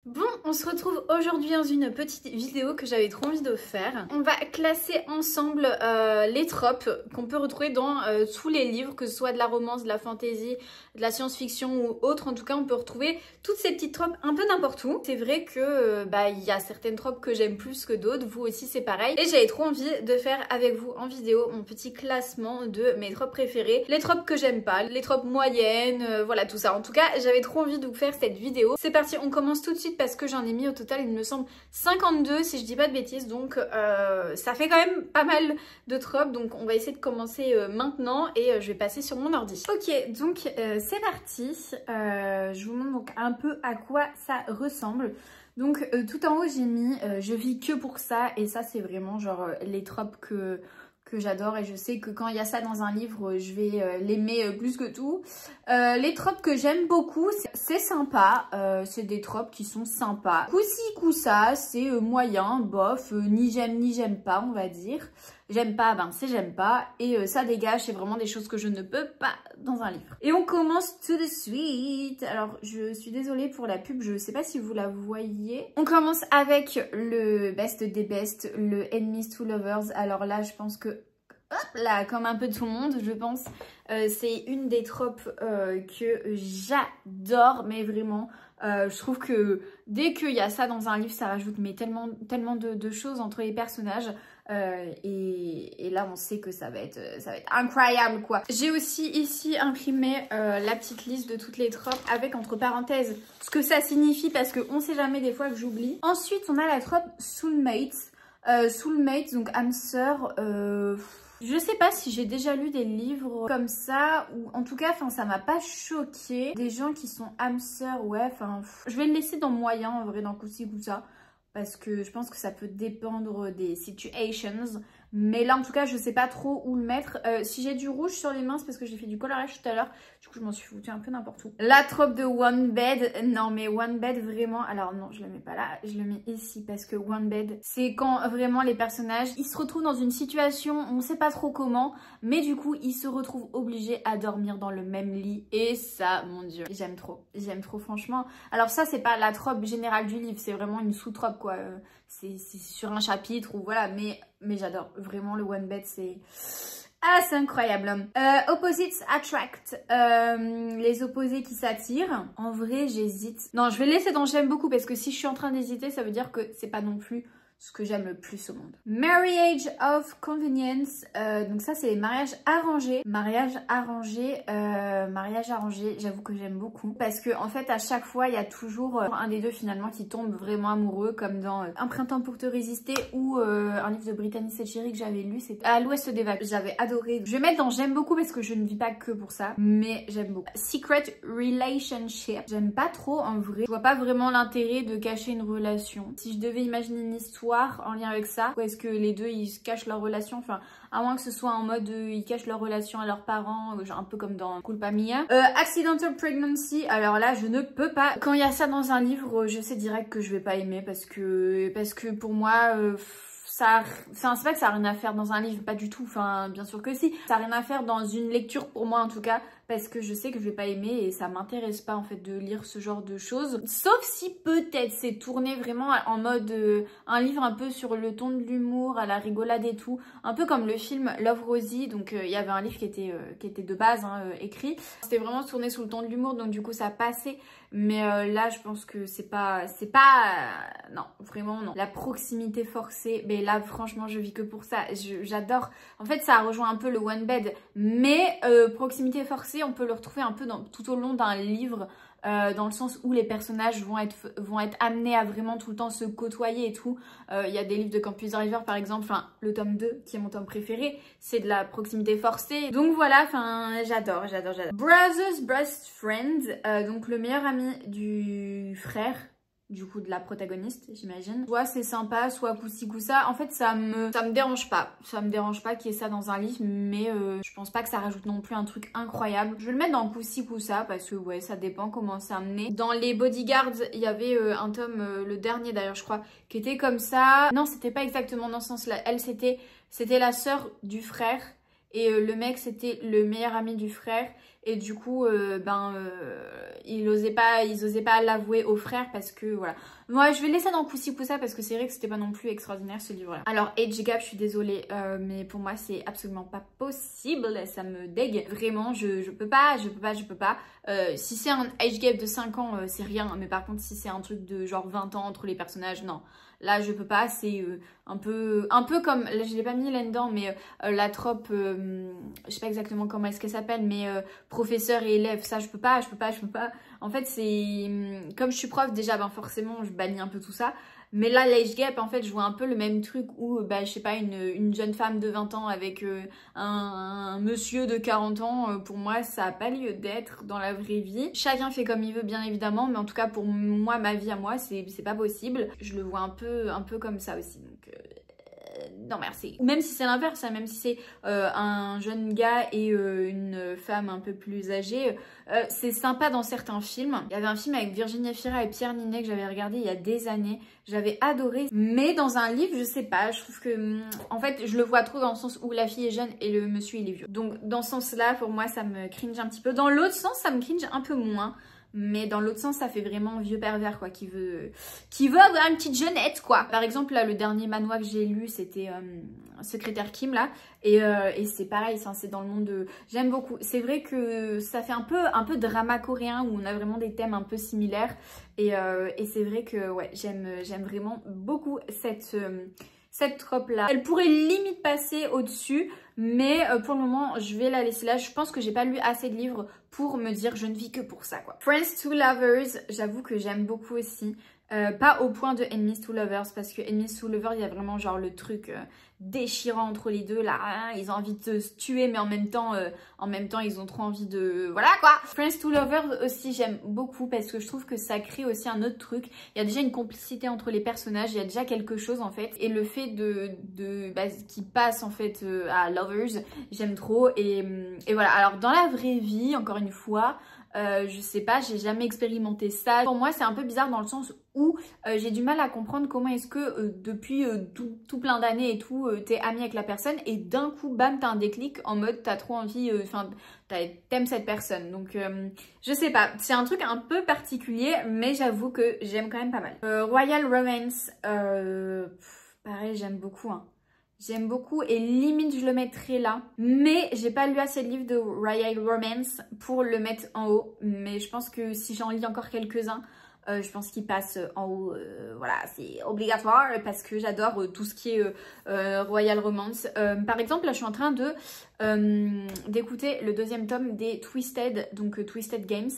Bon, on se retrouve aujourd'hui dans une petite vidéo que j'avais trop envie de faire. On va classer ensemble les tropes qu'on peut retrouver dans tous les livres, que ce soit de la romance, de la fantasy, de la science-fiction ou autre. En tout cas, on peut retrouver toutes ces petites tropes un peu n'importe où. C'est vrai que il y a certaines tropes que j'aime plus que d'autres, vous aussi c'est pareil. Et j'avais trop envie de faire avec vous en vidéo mon petit classement de mes tropes préférées, les tropes que j'aime pas, les tropes moyennes, voilà tout ça. En tout cas, j'avais trop envie de vous faire cette vidéo. C'est parti, on commence tout de suite parce que j'en ai mis au total, il me semble, 52 si je dis pas de bêtises, donc ça fait quand même pas mal de tropes, donc on va essayer de commencer maintenant et je vais passer sur mon ordi. Ok, donc c'est parti, je vous montre donc un peu à quoi ça ressemble. Donc tout en haut j'ai mis je vis que pour ça, et ça c'est vraiment genre les tropes que j'adore, et je sais que quand il y a ça dans un livre, je vais l'aimer plus que tout. Les tropes que j'aime beaucoup, c'est sympa, c'est des tropes qui sont sympas. Coup-ci, coup-ça, c'est moyen, bof, ni j'aime pas, on va dire. J'aime pas, ben c'est j'aime pas, et ça dégage, c'est vraiment des choses que je ne peux pas dans un livre. Et on commence tout de suite. Alors je suis désolée pour la pub, je sais pas si vous la voyez. On commence avec le best des bests, le Enemies to Lovers. Alors là je pense que, hop là, comme un peu tout le monde, je pense, c'est une des tropes que j'adore, mais vraiment. Je trouve que dès qu'il y a ça dans un livre, ça rajoute mais tellement de choses entre les personnages. Et là on sait que ça va être incroyable quoi. J'ai aussi ici imprimé la petite liste de toutes les tropes avec entre parenthèses ce que ça signifie, parce qu'on sait jamais des fois que j'oublie. Ensuite on a la trope soulmate. Soulmate, donc âme sœur. Je sais pas si j'ai déjà lu des livres comme ça, ou en tout cas, ça m'a pas choqué. Des gens qui sont âmes sœurs, ouais, je vais le laisser dans moyen, en vrai, dans coup-ci, coup-ça, parce que je pense que ça peut dépendre des situations. Mais là, en tout cas, je sais pas trop où le mettre. Si j'ai du rouge sur les mains, c'est parce que j'ai fait du colorage tout à l'heure. Du coup, je m'en suis foutue un peu n'importe où. La trope de One Bed. Non, mais One Bed, vraiment... Alors non, je le mets pas là. Je le mets ici parce que One Bed, c'est quand vraiment les personnages, ils se retrouvent dans une situation, on sait pas trop comment, mais du coup, ils se retrouvent obligés à dormir dans le même lit. Et ça, mon Dieu, j'aime trop. J'aime trop, franchement. Alors ça, c'est pas la trope générale du livre. C'est vraiment une sous-trope, quoi. C'est sur un chapitre ou voilà, mais j'adore vraiment le One Bed, c'est incroyable. Opposites attract, les opposés qui s'attirent. En vrai j'hésite, non je vais laisser dans j'aime beaucoup, parce que si je suis en train d'hésiter, ça veut dire que c'est pas non plus ce que j'aime le plus au monde. Marriage of convenience, donc ça c'est les mariages arrangés. Mariage arrangé, j'avoue que j'aime beaucoup, parce que en fait à chaque fois il y a toujours un des deux finalement qui tombe vraiment amoureux, comme dans Un printemps pour te résister, ou un livre de Brittany Setcheri que j'avais lu, c'est À l'ouest des vagues. J'avais adoré. Je vais mettre dans j'aime beaucoup parce que je ne vis pas que pour ça, mais j'aime beaucoup. Secret relationship, j'aime pas trop en vrai. Je vois pas vraiment l'intérêt de cacher une relation. Si je devais imaginer une histoire en lien avec ça, ou est-ce que les deux ils se cachent leur relation, enfin à moins que ce soit en mode ils cachent leur relation à leurs parents, genre un peu comme dans Culpa Mia. Accidental pregnancy, alors là je ne peux pas. Quand il y a ça dans un livre, je sais direct que je vais pas aimer, parce que pour moi c'est pas que ça a rien à faire dans un livre, pas du tout, bien sûr que si, ça a rien à faire dans une lecture pour moi en tout cas, parce que je sais que je vais pas aimer et ça m'intéresse pas en fait de lire ce genre de choses, sauf si peut-être c'est tourné vraiment en mode un livre un peu sur le ton de l'humour, à la rigolade et tout, un peu comme le film Love Rosie. Donc il y avait un livre qui était de base écrit, c'était vraiment tourné sous le ton de l'humour, donc du coup ça passait, mais là je pense que c'est pas non, vraiment non. La proximité forcée, mais là franchement je vis que pour ça, j'adore. En fait ça rejoint un peu le One Bed, mais proximité forcée on peut le retrouver un peu tout au long d'un livre, dans le sens où les personnages vont être amenés à vraiment tout le temps se côtoyer et tout. Il y a des livres de Campus Driver par exemple, le tome 2 qui est mon tome préféré, c'est de la proximité forcée. Donc voilà, j'adore. Brothers Best Friend, donc le meilleur ami du frère, du coup de la protagoniste, j'imagine. Soit c'est sympa, soit coup-ci coup-ça. En fait ça me dérange pas. Ça me dérange pas qu'il y ait ça dans un livre, mais je pense pas que ça rajoute non plus un truc incroyable. Je vais le mettre dans coup-ci coup-ça, parce que ouais, ça dépend comment c'est amené. Dans les Bodyguards, il y avait un tome, le dernier d'ailleurs je crois, qui était comme ça. Non, c'était pas exactement dans ce sens-là. Elle, c'était la sœur du frère. Et le mec, c'était le meilleur ami du frère. et du coup ils osaient pas l'avouer au frère parce que voilà. Moi je vais laisser dans Coussi Coussa parce que c'est vrai que c'était pas non plus extraordinaire ce livre là. Alors Age Gap, je suis désolée mais pour moi c'est absolument pas possible, ça me dégue vraiment, je peux pas. Si c'est un Age Gap de 5 ans c'est rien, mais par contre si c'est un truc de genre 20 ans entre les personnages, non. Là je peux pas, c'est un peu comme, là je l'ai pas mis là-dedans, mais la trope, je sais pas exactement comment est-ce qu'elle s'appelle, mais professeur et élève, ça je peux pas. En fait c'est, comme je suis prof déjà, ben forcément je bannis un peu tout ça. Mais là, l'Age Gap, en fait, je vois un peu le même truc où, bah, je sais pas, une jeune femme de 20 ans avec un monsieur de 40 ans, pour moi, ça n'a pas lieu d'être dans la vraie vie. Chacun fait comme il veut, bien évidemment, mais en tout cas, pour moi, ma vie à moi, c'est pas possible. Je le vois un peu comme ça aussi, donc... non merci. Ou même si c'est l'inverse, hein, même si c'est un jeune gars et une femme un peu plus âgée, c'est sympa dans certains films. Il y avait un film avec Virginie Efira et Pierre Ninet que j'avais regardé il y a des années, j'avais adoré. Mais dans un livre, je sais pas, je trouve que en fait je le vois trop dans le sens où la fille est jeune et le monsieur il est vieux. Donc dans ce sens là, pour moi ça me cringe un petit peu. Dans l'autre sens ça me cringe un peu moins. Mais dans l'autre sens, ça fait vraiment vieux pervers, quoi, qui veut avoir une petite jeunette, quoi. Par exemple, là, le dernier manhwa que j'ai lu, c'était Secrétaire Kim, là. Et c'est pareil, c'est dans le monde de... J'aime beaucoup. C'est vrai que ça fait un peu drama coréen, où on a vraiment des thèmes un peu similaires. Et c'est vrai que, ouais, j'aime vraiment beaucoup cette trope-là. Elle pourrait limite passer au-dessus, mais pour le moment, je vais la laisser là. Je pense que j'ai pas lu assez de livres pour me dire je ne vis que pour ça, quoi. Friends to Lovers, j'avoue que j'aime beaucoup aussi. Pas au point de Enemies to Lovers, parce que Enemies to Lovers, il y a vraiment genre le truc déchirant entre les deux, là, hein, ils ont envie de se tuer, mais en même temps, ils ont trop envie de... Voilà, quoi. Friends to Lovers aussi, j'aime beaucoup, parce que je trouve que ça crée aussi un autre truc. Il y a déjà une complicité entre les personnages, il y a déjà quelque chose, en fait. Et le fait qu'ils passent, en fait, à Lovers, j'aime trop. Et voilà. Alors, dans la vraie vie, encore une fois... je sais pas, j'ai jamais expérimenté ça. Pour moi, c'est un peu bizarre dans le sens où j'ai du mal à comprendre comment est-ce que depuis tout plein d'années et tout, t'es amie avec la personne et d'un coup, bam, t'as un déclic en mode t'as trop envie, enfin, t'aimes cette personne. Donc, je sais pas, c'est un truc un peu particulier, mais j'avoue que j'aime quand même pas mal. Royal Romance, pareil, j'aime beaucoup, hein. J'aime beaucoup et limite je le mettrai là. Mais j'ai pas lu assez de livres de Royal Romance pour le mettre en haut. Mais je pense que si j'en lis encore quelques-uns, je pense qu'ils passent en haut. Voilà, c'est obligatoire parce que j'adore tout ce qui est Royal Romance. Par exemple, là je suis en train de d'écouter le deuxième tome des Twisted, donc Twisted Games.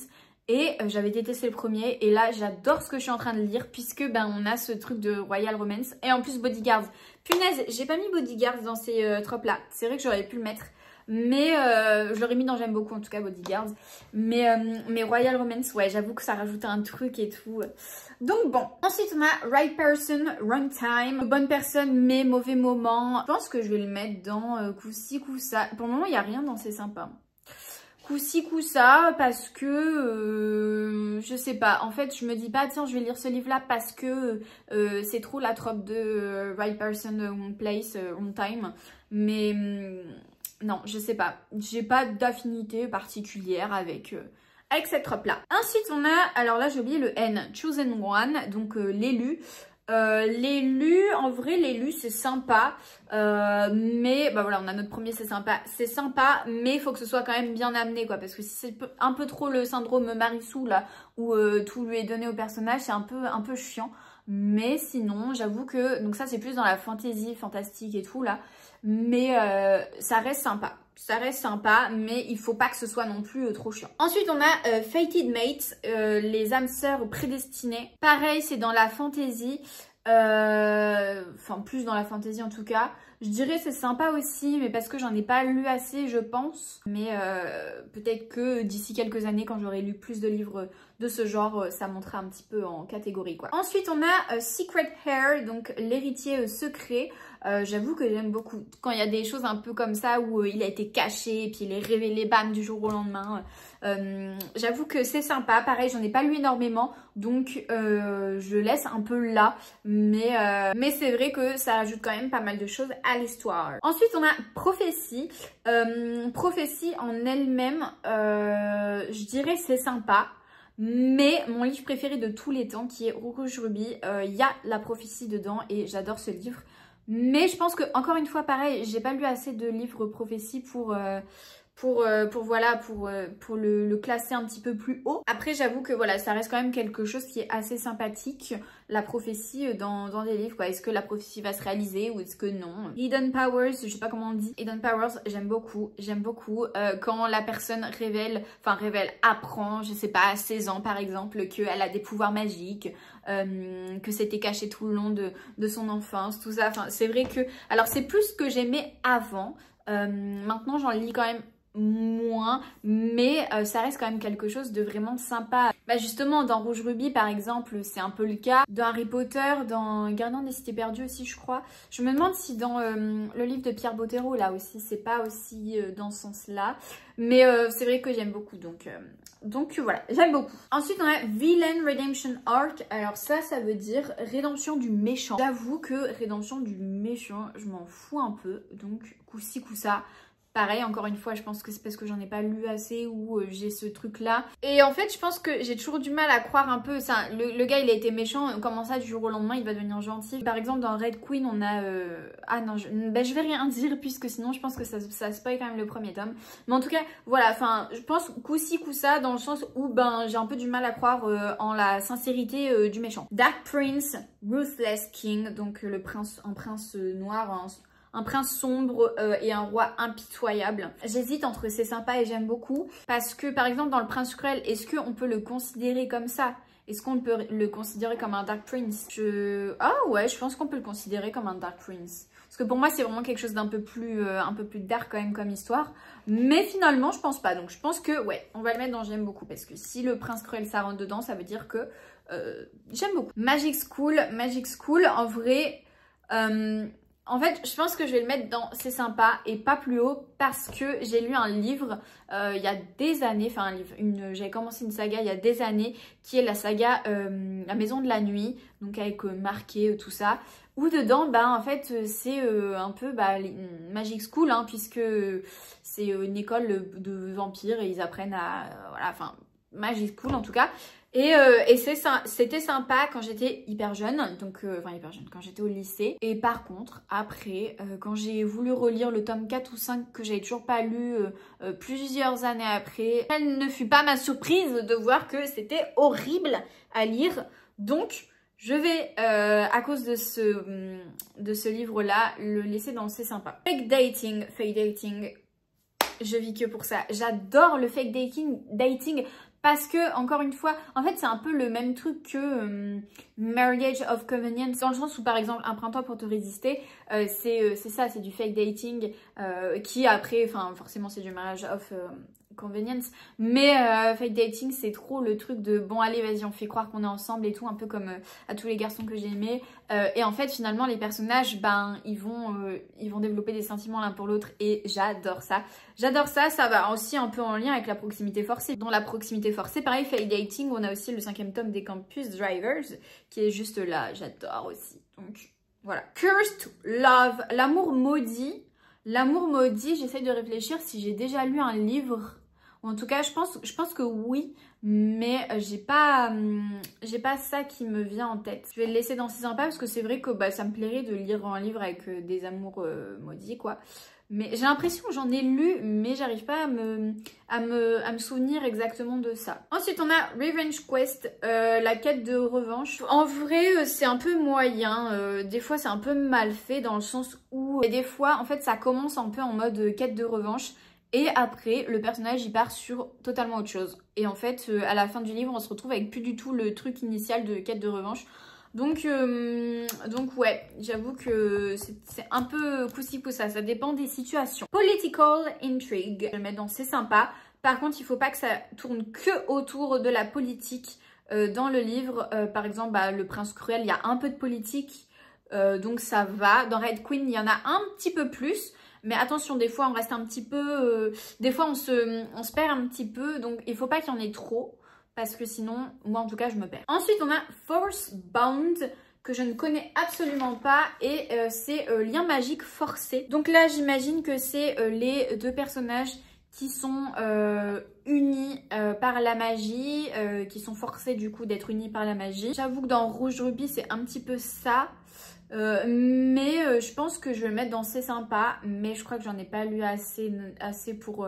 Et j'avais détesté le premier et là j'adore ce que je suis en train de lire puisque ben on a ce truc de Royal Romance et en plus Bodyguards. Punaise, j'ai pas mis Bodyguards dans ces tropes là, c'est vrai que j'aurais pu le mettre mais je l'aurais mis dans j'aime beaucoup en tout cas Bodyguards. Mais Royal Romance, ouais j'avoue que ça rajoute un truc et tout. Donc bon, ensuite on a Right Person, Wrong Time, bonne personne mais mauvais moment. Je pense que je vais le mettre dans Coussi Coussa. Pour le moment il n'y a rien dans C'est sympa. Coussi Coussa parce que je sais pas, en fait je me dis pas tiens je vais lire ce livre là parce que c'est trop la trope de Right Person, Wrong Place, Wrong Time, mais non je sais pas, j'ai pas d'affinité particulière avec cette trope là. Ensuite on a, alors là j'ai oublié le N, Chosen One, donc l'élu. L'élu, en vrai l'élu c'est sympa, mais bah voilà on a notre premier c'est sympa mais il faut que ce soit quand même bien amené quoi, parce que si c'est un peu trop le syndrome Marissou là où tout lui est donné au personnage c'est un peu chiant. Mais sinon j'avoue que, donc ça c'est plus dans la fantasy, fantastique et tout là, mais ça reste sympa. Ça reste sympa, mais il faut pas que ce soit non plus trop chiant. Ensuite, on a Fated Mates, les âmes sœurs prédestinées. Pareil, c'est dans la fantasy. Enfin, plus dans la fantasy en tout cas. Je dirais c'est sympa aussi, mais parce que j'en ai pas lu assez, je pense. Mais peut-être que d'ici quelques années, quand j'aurai lu plus de livres de ce genre, ça montrait un petit peu en catégorie quoi. Ensuite on a Secret Heir, donc l'héritier secret. J'avoue que j'aime beaucoup quand il y a des choses un peu comme ça où il a été caché et puis il est révélé bam du jour au lendemain. J'avoue que c'est sympa. Pareil, j'en ai pas lu énormément donc je laisse un peu là, mais c'est vrai que ça rajoute quand même pas mal de choses à l'histoire. Ensuite on a Prophétie. Prophétie en elle-même, je dirais c'est sympa. Mais mon livre préféré de tous les temps qui est Rouge Ruby, il y a la prophétie dedans et j'adore ce livre. Mais je pense que, encore une fois, pareil, j'ai pas lu assez de livres prophéties pour le classer un petit peu plus haut. Après, j'avoue que voilà, ça reste quand même quelque chose qui est assez sympathique, la prophétie dans des livres, quoi. Est-ce que la prophétie va se réaliser ou est-ce que non? Hidden Powers, je sais pas comment on dit. Hidden Powers, j'aime beaucoup. Quand la personne apprend, je sais pas, à 16 ans par exemple, qu'elle a des pouvoirs magiques, que c'était caché tout le long de son enfance, tout ça. Enfin, c'est vrai que... Alors, c'est plus ce que j'aimais avant. Maintenant, j'en lis quand même moins, mais ça reste quand même quelque chose de vraiment sympa. Bah justement dans Rouge Ruby par exemple c'est un peu le cas, dans Harry Potter, dans Gardien des Cités Perdues aussi je crois. Je me demande si dans le livre de Pierre Bottero là aussi c'est pas aussi dans ce sens là, mais c'est vrai que j'aime beaucoup donc voilà, j'aime beaucoup. Ensuite on a Villain Redemption Arc. Alors ça veut dire rédemption du méchant. J'avoue que rédemption du méchant je m'en fous un peu, donc coup-ci coup-ça. Pareil, encore une fois, je pense que c'est parce que j'en ai pas lu assez ou j'ai ce truc-là. Et en fait, je pense que j'ai toujours du mal à croire un peu... Ça, le gars, il a été méchant, comment ça, du jour au lendemain, il va devenir gentil. Par exemple, dans Red Queen, on a... Ah non, je vais rien dire, puisque sinon, je pense que ça spoil quand même le premier tome. Mais en tout cas, voilà, enfin, je pense coup-ci, coup-ça, dans le sens où, ben, j'ai un peu du mal à croire en la sincérité du méchant. Dark Prince, Ruthless King, donc un prince noir, un prince sombre et un roi impitoyable. J'hésite entre c'est sympa et j'aime beaucoup. Parce que par exemple dans le prince cruel, est-ce qu'on peut le considérer comme ça? Est-ce qu'on peut le considérer comme un Dark Prince? Ah ouais, je pense qu'on peut le considérer comme un Dark Prince. Parce que pour moi c'est vraiment quelque chose d'un peu plus dark quand même comme histoire. Mais finalement je pense pas. Donc je pense que ouais, on va le mettre dans j'aime beaucoup. Parce que si le prince cruel ça rentre dedans, ça veut dire que j'aime beaucoup. Magic School en vrai... En fait, je pense que je vais le mettre dans c'est sympa et pas plus haut parce que j'ai lu un livre il y a des années, enfin un livre, j'avais commencé une saga il y a des années qui est la saga La Maison de la Nuit, donc avec Marqué, tout ça, où dedans, bah en fait c'est un peu Magic School, hein, puisque c'est une école de vampires et ils apprennent à, voilà, enfin Magic School en tout cas. Et c'était sympa quand j'étais hyper jeune, donc quand j'étais au lycée. Et par contre, après, quand j'ai voulu relire le tome 4 ou 5 que j'avais toujours pas lu plusieurs années après, quelle ne fut pas ma surprise de voir que c'était horrible à lire. Donc, je vais, à cause de ce livre-là, le laisser dans c'est sympa. Fake dating, je vis que pour ça. J'adore le fake dating. Parce que, encore une fois, en fait, c'est un peu le même truc que Marriage of Convenience. Dans le sens où, par exemple, Un printemps pour te résister, c'est ça, c'est du fake dating qui après, enfin, forcément, c'est du Marriage of Convenience. Mais fake dating, c'est trop le truc de bon, allez, vas-y, on fait croire qu'on est ensemble et tout, un peu comme à tous les garçons que j'ai aimés. Et en fait, finalement, les personnages, ben, ils vont développer des sentiments l'un pour l'autre et j'adore ça. J'adore ça, ça va aussi un peu en lien avec la proximité forcée. Dans la proximité forcée, pareil, fake dating, on a aussi le 5e tome des Campus Drivers qui est juste là, j'adore aussi. Donc voilà. Cursed Love, l'amour maudit. L'amour maudit, j'essaye de réfléchir si j'ai déjà lu un livre. Ou en tout cas, je pense que oui, mais j'ai pas ça qui me vient en tête. Je vais le laisser dans C'est sympa parce que c'est vrai que ça me plairait de lire un livre avec des amours maudits, quoi. Mais j'ai l'impression que j'en ai lu, mais j'arrive pas à me souvenir exactement de ça. Ensuite, on a Revenge Quest, la quête de revanche. En vrai, c'est un peu moyen. Des fois, c'est un peu mal fait dans le sens où... Et des fois, en fait, ça commence un peu en mode quête de revanche. Et après, le personnage, il part sur totalement autre chose. Et en fait, à la fin du livre, on se retrouve avec plus du tout le truc initial de quête de revanche. Donc ouais, j'avoue que c'est un peu coup-ci coup-ça, ça dépend des situations. Political intrigue, je vais le mettre dans c'est sympa Par contre, il faut pas que ça tourne que autour de la politique dans le livre. Par exemple, le prince cruel, il y a un peu de politique, donc ça va. Dans Red Queen, il y en a un petit peu plus. Mais attention, des fois, on reste un petit peu... des fois, on se perd un petit peu. Donc, il faut pas qu'il y en ait trop. Parce que sinon, moi, en tout cas, je me perds. Ensuite, on a Force Bound, que je ne connais absolument pas. Et c'est Lien magique forcé. Donc là, j'imagine que c'est les deux personnages qui sont unis par la magie. Qui sont forcés, du coup, d'être unis par la magie. J'avoue que dans Rouge Rubis, c'est un petit peu ça. Mais je pense que je vais le mettre dans C'est sympa, mais je crois que j'en ai pas lu assez pour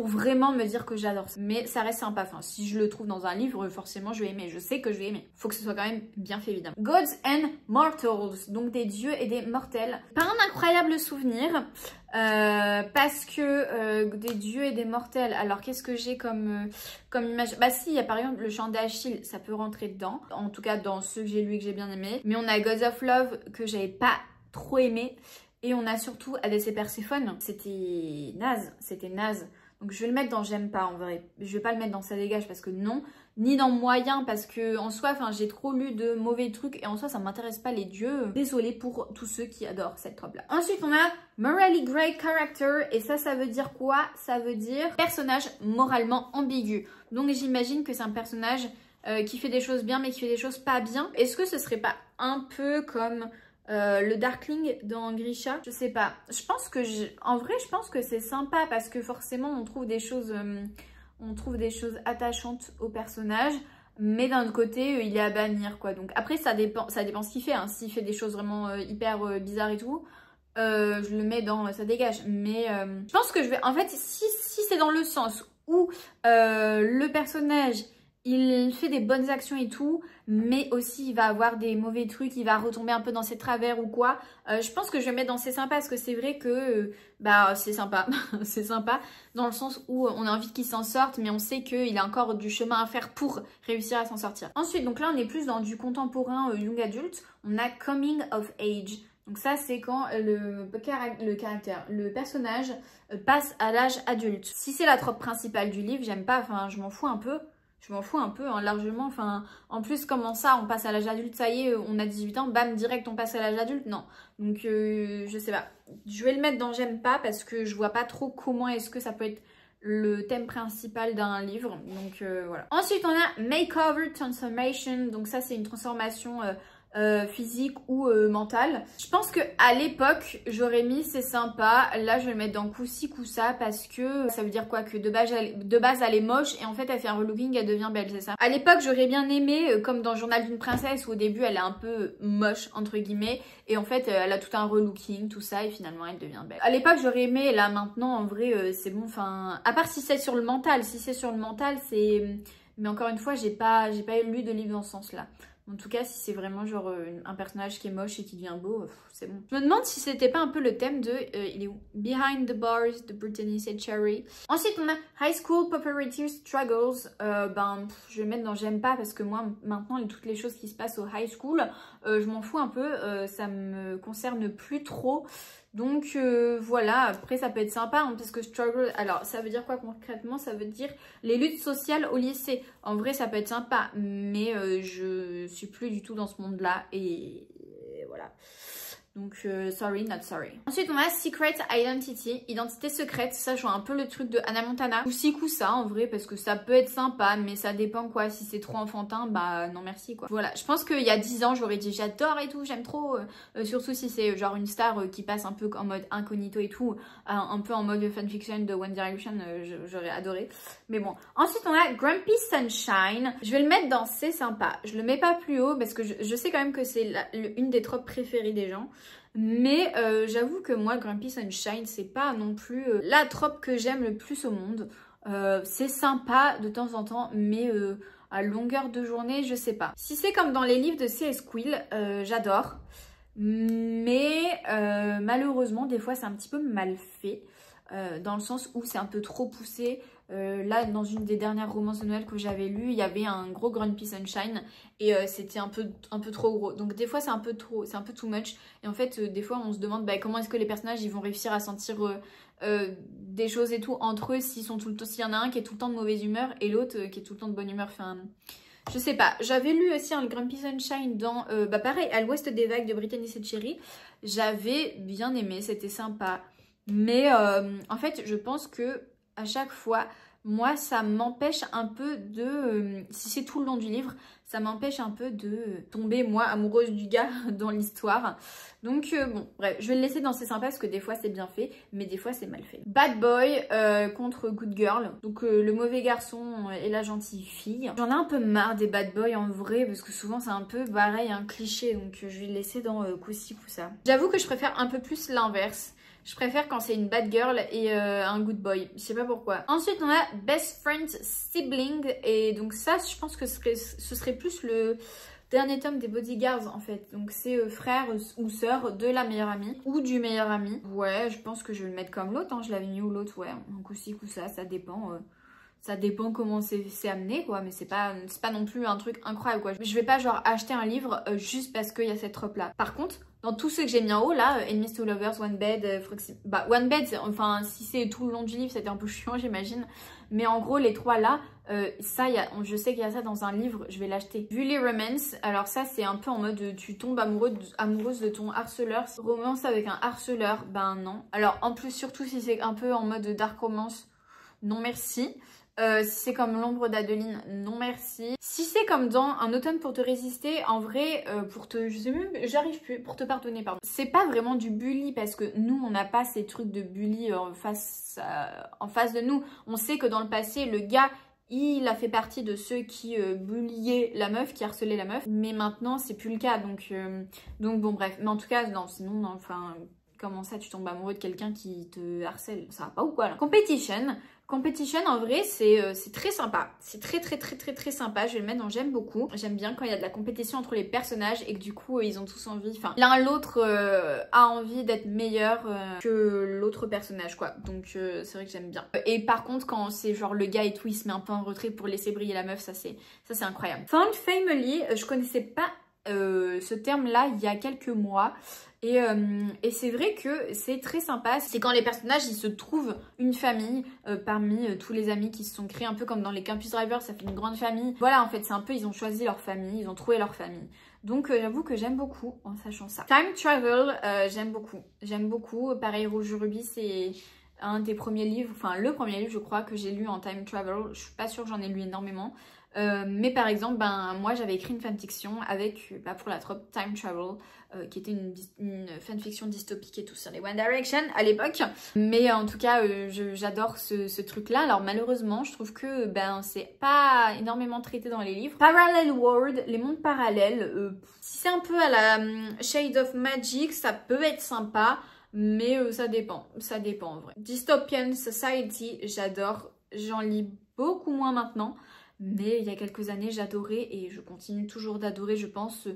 vraiment me dire que j'adore ça. Mais ça reste sympa, enfin si je le trouve dans un livre, forcément je vais aimer, je sais que je vais aimer. Faut que ce soit quand même bien fait évidemment. Gods and Mortals, donc des dieux et des mortels. Pas un incroyable souvenir, parce que des dieux et des mortels, alors qu'est-ce que j'ai comme image? Bah si, il y a par exemple le chant d'Achille, ça peut rentrer dedans, en tout cas dans ceux que j'ai lus et que j'ai bien aimé. Mais on a Gods of Love que j'avais pas trop aimé, et on a surtout Hadès et Perséphone, c'était naze. Donc je vais le mettre dans j'aime pas en vrai. Je vais pas le mettre dans ça dégage parce que non. Ni dans moyen parce que en soi, j'ai trop lu de mauvais trucs et en soi ça m'intéresse pas les dieux. Désolée pour tous ceux qui adorent cette trope là. Ensuite on a Morally Grey Character et ça veut dire quoi? Ça veut dire personnage moralement ambigu. Donc j'imagine que c'est un personnage qui fait des choses bien mais qui fait des choses pas bien. Est-ce que ce serait pas un peu comme... le Darkling dans Grisha, je sais pas. Je pense que en vrai, je pense que c'est sympa parce que forcément, on trouve des choses attachantes au personnage. Mais d'un autre côté, il est à bannir quoi. Donc après, ça dépend ce qu'il fait. Hein. S'il fait des choses vraiment hyper bizarres et tout, je le mets dans ça dégage. Mais je pense que je vais. En fait, si c'est dans le sens où le personnage il fait des bonnes actions et tout, mais aussi il va avoir des mauvais trucs, il va retomber un peu dans ses travers ou quoi. Je pense que je vais mettre dans C'est sympa parce que c'est vrai que c'est sympa. C'est sympa dans le sens où on a envie qu'il s'en sorte, mais on sait qu'il a encore du chemin à faire pour réussir à s'en sortir. Ensuite, donc là on est plus dans du contemporain young adulte. On a Coming of Age. Donc ça c'est quand le personnage passe à l'âge adulte. Si c'est la trope principale du livre, j'aime pas, enfin je m'en fous un peu. Je m'en fous un peu, hein, largement. Enfin, en plus, comment ça, on passe à l'âge adulte, ça y est, on a 18 ans, bam, direct, on passe à l'âge adulte? Non. Donc, je sais pas. Je vais le mettre dans j'aime pas parce que je vois pas trop comment est-ce que ça peut être le thème principal d'un livre. Donc, voilà. Ensuite, on a Makeover Transformation. Donc, ça, c'est une transformation... physique ou mentale. Je pense que à l'époque j'aurais mis C'est sympa. Là je vais le mettre dans coup-ci coup-ça parce que ça veut dire quoi? Que de base elle est moche et en fait elle fait un relooking, elle devient belle, c'est ça? À l'époque j'aurais bien aimé comme dans Journal d'une princesse où au début elle est un peu moche entre guillemets et en fait elle a tout un relooking, tout ça et finalement elle devient belle. À l'époque j'aurais aimé, là maintenant en vrai c'est bon, enfin à part si c'est sur le mental, c'est... Mais encore une fois j'ai pas lu de livre dans ce sens là. En tout cas, si c'est vraiment genre un personnage qui est moche et qui devient beau, c'est bon. Je me demande si c'était pas un peu le thème de il est où? Behind the Bars de Brittany St. Cherry. Ensuite, on a High School Popularity Struggles. Je vais le mettre dans j'aime pas parce que moi, maintenant, toutes les choses qui se passent au high school, je m'en fous un peu. Ça me concerne plus trop. Donc voilà, après ça peut être sympa hein, parce que struggle, alors ça veut dire quoi concrètement? Ça veut dire les luttes sociales au lycée. En vrai ça peut être sympa, mais je suis plus du tout dans ce monde là et voilà. Donc sorry, not sorry. Ensuite on a Secret Identity, identité secrète. Ça je vois un peu le truc de Hannah Montana. Ou si coup ça en vrai parce que ça peut être sympa mais ça dépend quoi. Si c'est trop enfantin bah non merci quoi. Voilà, je pense qu'il y a 10 ans j'aurais dit j'adore et tout, j'aime trop. Surtout si c'est genre une star qui passe un peu en mode incognito et tout. Un peu en mode fanfiction de One Direction, j'aurais adoré. Mais bon. Ensuite on a Grumpy Sunshine. Je vais le mettre dans C'est sympa. Je le mets pas plus haut parce que je sais quand même que c'est une des tropes préférées des gens. Mais j'avoue que moi Grumpy Sunshine c'est pas non plus la trope que j'aime le plus au monde. C'est sympa de temps en temps mais à longueur de journée je sais pas. Si c'est comme dans les livres de C.S. Quill, j'adore. Mais malheureusement des fois c'est un petit peu mal fait. Dans le sens où c'est un peu trop poussé. Là, dans une des dernières romances de Noël que j'avais lues, il y avait un gros Grumpy Sunshine et c'était un peu trop gros. Donc des fois c'est un peu trop, c'est un peu too much. Et en fait des fois on se demande comment est-ce que les personnages ils vont réussir à sentir des choses et tout entre eux s'il y en a un qui est tout le temps de mauvaise humeur et l'autre qui est tout le temps de bonne humeur. Enfin, je sais pas. J'avais lu aussi le Grumpy Sunshine dans, pareil, À l'Ouest des Vagues de Brittany Setcheri. J'avais bien aimé, c'était sympa. Mais en fait, je pense que à chaque fois, moi, ça m'empêche un peu de... si c'est tout le long du livre, ça m'empêche un peu de tomber, moi, amoureuse du gars dans l'histoire. Donc, bon, bref, je vais le laisser dans C'est sympa parce que des fois, c'est bien fait, mais des fois, c'est mal fait. Bad Boy contre Good Girl. Donc, le mauvais garçon et la gentille fille. J'en ai un peu marre des Bad Boys en vrai, parce que souvent, c'est un peu pareil, un cliché. Donc, je vais le laisser dans Coup-ci, Coup-ça. J'avoue que je préfère un peu plus l'inverse. Je préfère quand c'est une bad girl et un good boy. Je sais pas pourquoi. Ensuite, on a Best Friend Sibling. Et donc ça, je pense que ce serait plus le dernier tome des Bodyguards en fait. Donc c'est frère ou sœur de la meilleure amie ou du meilleur ami. Ouais, je pense que je vais le mettre comme l'autre. Hein. Je l'avais mis où l'autre, ouais. Un coup-ci, coup-ça, ça dépend. Ça dépend comment c'est amené quoi, mais c'est pas non plus un truc incroyable quoi. Je vais pas genre acheter un livre juste parce qu'il y a cette trope là. Par contre, dans tous ceux que j'ai mis en haut là, Enemies to Lovers, One Bed, bah One Bed, enfin si c'est tout le long du livre c'était un peu chiant j'imagine. Mais en gros les trois là, ça je sais qu'il y a ça dans un livre, je vais l'acheter. Bully Romance, alors ça c'est un peu en mode tu tombes amoureuse de ton harceleur. Romance avec un harceleur, ben non. Alors en plus surtout si c'est un peu en mode dark romance, non merci. Si c'est comme L'ombre d'Adeline, non merci. Si c'est comme dans Un automne pour te résister, en vrai, je sais même, j'arrive plus, pour te pardonner, pardon. C'est pas vraiment du bully parce que nous, on n'a pas ces trucs de bully en face de nous. On sait que dans le passé, le gars, il a fait partie de ceux qui bulliaient la meuf, qui harcelaient la meuf. Mais maintenant, c'est plus le cas, donc bon, bref. Mais en tout cas, non, sinon, non, enfin... Comment ça, tu tombes amoureux de quelqu'un qui te harcèle? Ça va pas ou quoi là? Competition, en vrai, c'est très sympa. C'est très sympa. Je vais le mettre dans j'aime beaucoup. J'aime bien quand il y a de la compétition entre les personnages et que du coup, ils ont tous envie... Enfin, l'un l'autre a envie d'être meilleur que l'autre personnage, quoi. Donc, c'est vrai que j'aime bien. Et par contre, quand c'est genre le gars et tout, il se met un peu en retrait pour laisser briller la meuf, ça c'est incroyable. Found Family, je connaissais pas ce terme-là il y a quelques mois. Et c'est vrai que c'est très sympa. C'est quand les personnages, ils se trouvent une famille parmi tous les amis qui se sont créés. Un peu comme dans les Campus Drivers, ça fait une grande famille. Voilà, en fait, c'est un peu, ils ont choisi leur famille, ils ont trouvé leur famille. Donc, j'avoue que j'aime beaucoup en sachant ça. Time Travel, j'aime beaucoup. J'aime beaucoup. Pareil, Rouge Ruby, c'est... un des premiers livres, enfin le premier livre je crois que j'ai lu en time travel. Je suis pas sûre que j'en ai lu énormément. Mais par exemple, moi j'avais écrit une fanfiction avec, pour la trope Time Travel, qui était une fanfiction dystopique et tout sur les One Direction à l'époque. Mais en tout cas, j'adore ce truc-là. Alors malheureusement, je trouve que c'est pas énormément traité dans les livres. Parallel World, les mondes parallèles, si c'est un peu à la Shade of Magic, ça peut être sympa. Mais ça dépend en vrai. Dystopian Society, j'adore, j'en lis beaucoup moins maintenant. Mais il y a quelques années, j'adorais et je continue toujours d'adorer, je pense,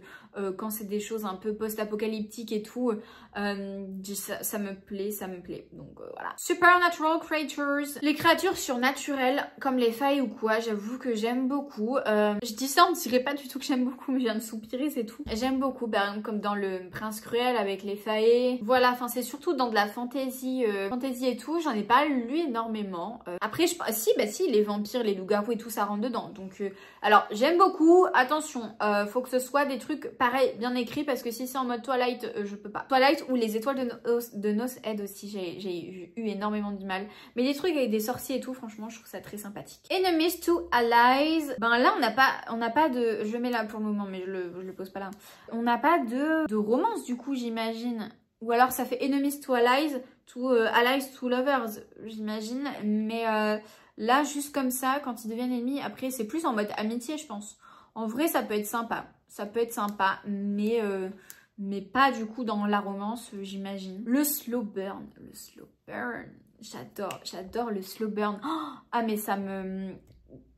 quand c'est des choses un peu post-apocalyptiques et tout, ça me plaît, donc voilà. Supernatural Creatures, les créatures surnaturelles, comme les failles ou quoi, j'avoue que j'aime beaucoup. Je dis ça, on dirait pas du tout que j'aime beaucoup, mais je viens de soupirer, c'est tout. J'aime beaucoup, par exemple, comme dans Le Prince Cruel avec les failles. Voilà, enfin c'est surtout dans de la fantasy et tout, j'en ai pas lu énormément. Après, si, les vampires, les loups-garous et tout, ça rentre dedans. Donc, alors j'aime beaucoup. Attention, faut que ce soit des trucs pareil, bien écrits, parce que si c'est en mode Twilight, je peux pas. Twilight ou les étoiles de Nos Head aussi, j'ai eu énormément de mal. Mais des trucs avec des sorciers et tout, franchement, je trouve ça très sympathique. Enemies to Allies. Là, on n'a pas de... Je le mets là pour le moment, mais je le pose pas là. On n'a pas de romance, du coup, j'imagine. Ou alors ça fait Enemies to Allies to Lovers, j'imagine. Mais... là, juste comme ça, quand ils deviennent ennemis, après, c'est plus en mode amitié, je pense. En vrai, ça peut être sympa. Ça peut être sympa, mais pas du coup dans la romance, j'imagine. Le slow burn. J'adore le slow burn. Oh, ah, mais ça me...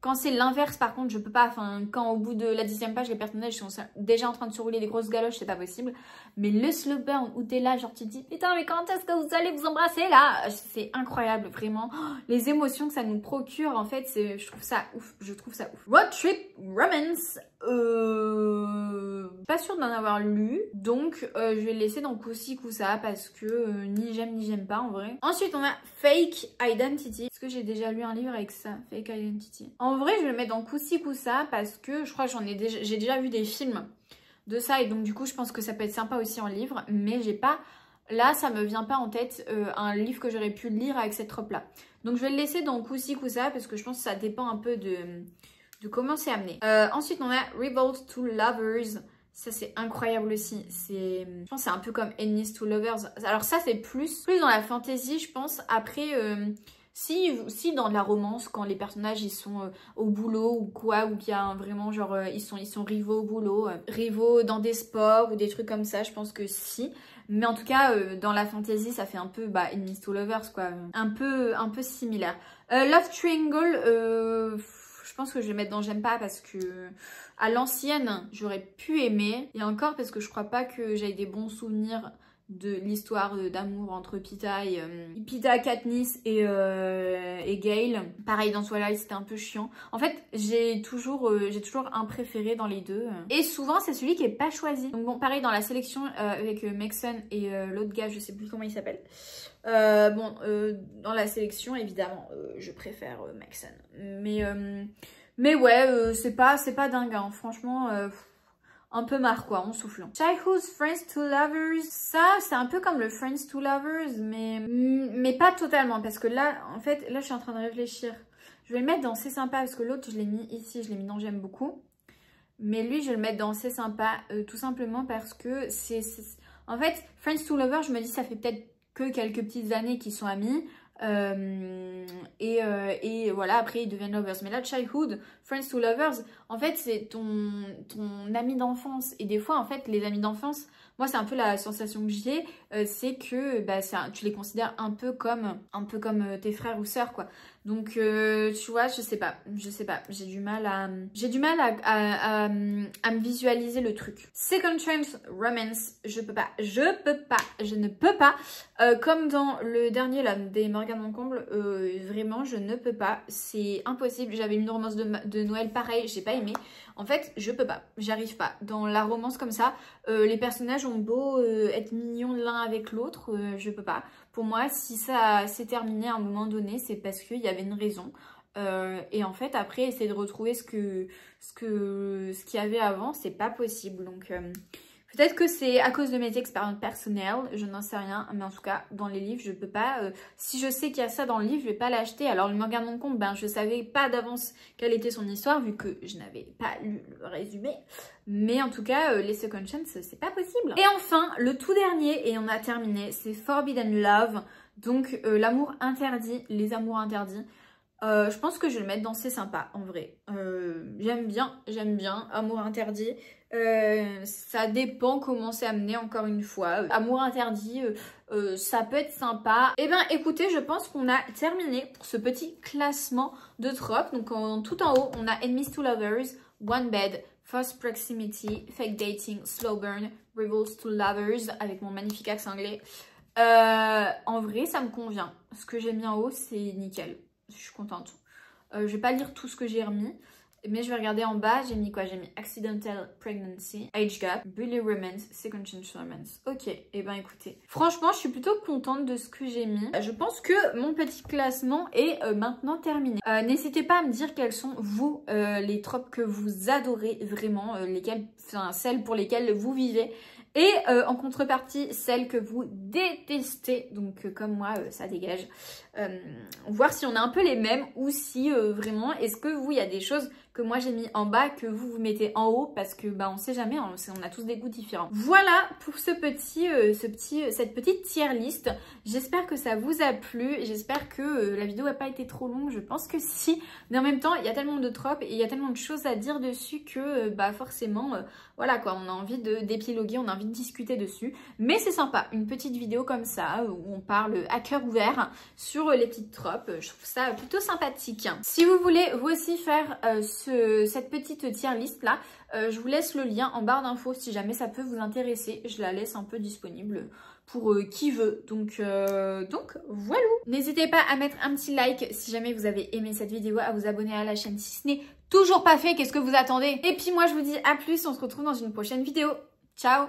Quand c'est l'inverse, par contre, je peux pas. Enfin, quand au bout de la 10e page, les personnages sont déjà en train de se rouler des grosses galoches, c'est pas possible. Mais le slow burn où t'es là, genre tu te dis putain, mais quand est-ce que vous allez vous embrasser là? C'est incroyable, vraiment. Oh, les émotions que ça nous procure, en fait, je trouve ça ouf. Je trouve ça ouf. Road Trip Romance. Pas sûre d'en avoir lu, donc je vais le laisser dans Kusi Kusa parce que ni j'aime pas en vrai. Ensuite on a Fake Identity. Est-ce que j'ai déjà lu un livre avec ça? Fake Identity. En vrai je vais le mettre dans Kusi Kusa parce que je crois que j'ai déjà vu des films de ça et donc du coup je pense que ça peut être sympa aussi en livre, mais j'ai pas, là ça me vient pas en tête un livre que j'aurais pu lire avec cette robe là. Donc je vais le laisser dans Kusi Kusa parce que je pense que ça dépend un peu de comment c'est amené. Ensuite, on a Revolt to Lovers. Ça, c'est incroyable aussi. Je pense que c'est un peu comme Enemies to Lovers. Alors ça, c'est plus dans la fantasy, je pense. Après, si dans de la romance, quand les personnages, ils sont au boulot ou quoi, ou qu'il y a vraiment, genre, ils sont rivaux au boulot, rivaux dans des sports ou des trucs comme ça, je pense que si. Mais en tout cas, dans la fantasy, ça fait un peu Enemies to Lovers, quoi. Un peu similaire. Love Triangle, je pense que je vais mettre dans j'aime pas parce que à l'ancienne j'aurais pu aimer, et encore parce que je crois pas que j'ai des bons souvenirs de l'histoire d'amour entre Pita, Katniss et Gale. Pareil dans Twilight, c'était un peu chiant. En fait j'ai toujours un préféré dans les deux et souvent c'est celui qui est pas choisi. Donc bon, pareil dans la sélection avec Maxon et l'autre gars, je sais plus comment il s'appelle. Dans la sélection évidemment je préfère Maxon, mais ouais, c'est pas dingue hein. Franchement un peu marre quoi, en soufflant. Childhood Friends to Lovers, ça c'est un peu comme le Friends to Lovers, mais pas totalement, parce que là en fait là je suis en train de réfléchir. Je vais le mettre dans C'est sympa parce que l'autre je l'ai mis ici, je l'ai mis dans J'aime beaucoup, mais lui je vais le mettre dans C'est sympa tout simplement parce que en fait Friends to Lovers, je me dis ça fait peut-être que quelques petites années qu'ils sont amis. Et voilà, après ils deviennent lovers. Mais là, Childhood, Friends to Lovers, en fait c'est ton ami d'enfance. Et des fois en fait les amis d'enfance, moi c'est un peu la sensation que j'ai, c'est que tu les considères un peu comme tes frères ou sœurs quoi. Donc tu vois, je sais pas, j'ai du mal à me visualiser le truc. Second Chance Romance, je ne peux pas. Comme dans le dernier là des Morgane Moncomble, vraiment je ne peux pas, c'est impossible. J'avais une romance de Noël pareil, j'ai pas aimé. En fait je peux pas, j'arrive pas. Dans la romance comme ça, les personnages ont beau être mignons l'un avec l'autre, je peux pas. Pour moi, si ça s'est terminé à un moment donné, c'est parce qu'il y avait une raison. Et en fait, après, essayer de retrouver ce qu'il y avait avant, c'est pas possible. Donc, peut-être que c'est à cause de mes expériences personnelles, je n'en sais rien. Mais en tout cas, dans les livres, je peux pas. Si je sais qu'il y a ça dans le livre, je vais pas l'acheter. Alors, le Morgane Moncomble, je savais pas d'avance quelle était son histoire, vu que je n'avais pas lu le résumé. Mais en tout cas, les Second Chance, c'est pas possible. Et enfin, le tout dernier, et on a terminé, c'est Forbidden Love. Donc, l'amour interdit, les amours interdits. Je pense que je vais le mettre dans C'est sympa, en vrai. J'aime bien, amour interdit. Ça dépend comment c'est amené, encore une fois. Amour interdit, ça peut être sympa. Et ben écoutez, je pense qu'on a terminé pour ce petit classement de tropes. Donc tout en haut, on a Enemies to Lovers, One Bed, False Proximity, Fake Dating, Slow Burn, Revolts to Lovers, avec mon magnifique accent anglais. En vrai, ça me convient. Ce que j'ai mis en haut, c'est nickel. Je suis contente. Je vais pas lire tout ce que j'ai remis, mais je vais regarder en bas. J'ai mis quoi? J'ai mis Accidental Pregnancy, Age Gap, Bully Romance, Second Chance Romance. Ok, et ben écoutez, franchement je suis plutôt contente de ce que j'ai mis. Je pense que mon petit classement est maintenant terminé. N'hésitez pas à me dire quelles sont vous les tropes que vous adorez vraiment, celles pour lesquelles vous vivez. Et en contrepartie, celles que vous détestez, donc comme moi, ça dégage. Voir si on a un peu les mêmes ou si vraiment, est-ce que vous, il y a des choses que moi j'ai mis en bas que vous mettez en haut parce que on sait jamais, on a tous des goûts différents. Voilà pour cette petite tier list. J'espère que ça vous a plu, j'espère que la vidéo n'a pas été trop longue, je pense que si. Mais en même temps, il y a tellement de tropes et il y a tellement de choses à dire dessus que forcément voilà quoi, on a envie d'épiloguer, on a envie de discuter dessus. Mais c'est sympa, une petite vidéo comme ça où on parle à cœur ouvert sur les petites tropes. Je trouve ça plutôt sympathique. Si vous voulez vous aussi faire cette petite tier list là, je vous laisse le lien en barre d'infos si jamais ça peut vous intéresser. Je la laisse un peu disponible pour qui veut. Donc voilà. N'hésitez pas à mettre un petit like si jamais vous avez aimé cette vidéo, à vous abonner à la chaîne si ce n'est toujours pas fait. Qu'est-ce que vous attendez? Et puis moi je vous dis à plus, on se retrouve dans une prochaine vidéo. Ciao!